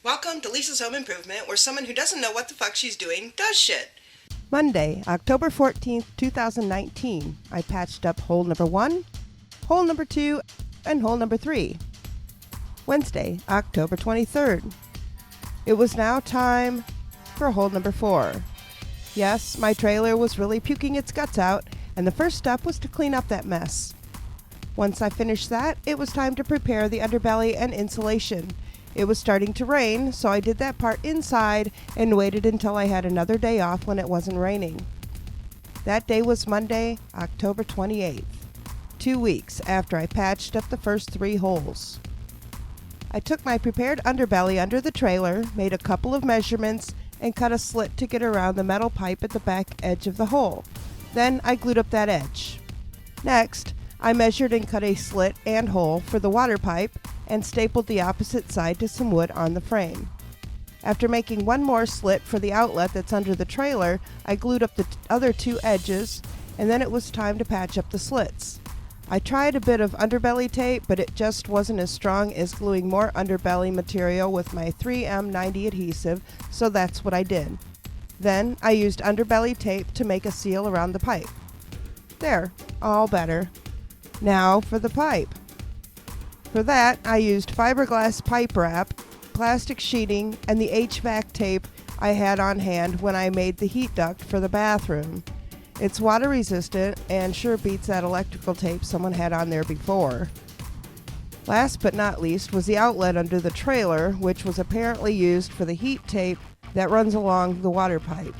Welcome to Lisa's Home Improvement, where someone who doesn't know what the fuck she's doing does shit. Monday, October 14th, 2019. I patched up hole number 1, hole number 2, and hole number 3. Wednesday, October 23rd. It was now time for hole number 4. Yes, my trailer was really puking its guts out, and the first step was to clean up that mess. Once I finished that, it was time to prepare the underbelly and insulation. It was starting to rain, so I did that part inside and waited until I had another day off when it wasn't raining. That day was Monday, October 28th, 2 weeks after I patched up the first 3 holes. I took my prepared underbelly under the trailer, made a couple of measurements, and cut a slit to get around the metal pipe at the back edge of the hole. Then I glued up that edge. Next, I measured and cut a slit and hole for the water pipe and stapled the opposite side to some wood on the frame. After making one more slit for the outlet that's under the trailer, I glued up the other 2 edges, and then it was time to patch up the slits. I tried a bit of underbelly tape, but it just wasn't as strong as gluing more underbelly material with my 3M90 adhesive, so that's what I did. Then I used underbelly tape to make a seal around the pipe. There, all better. Now for the pipe. For that, I used fiberglass pipe wrap, plastic sheeting, and the HVAC tape I had on hand when I made the heat duct for the bathroom. It's water resistant and sure beats that electrical tape someone had on there before. Last but not least was the outlet under the trailer, which was apparently used for the heat tape that runs along the water pipe.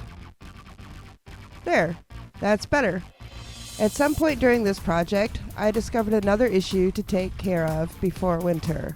There, that's better. At some point during this project, I discovered another issue to take care of before winter.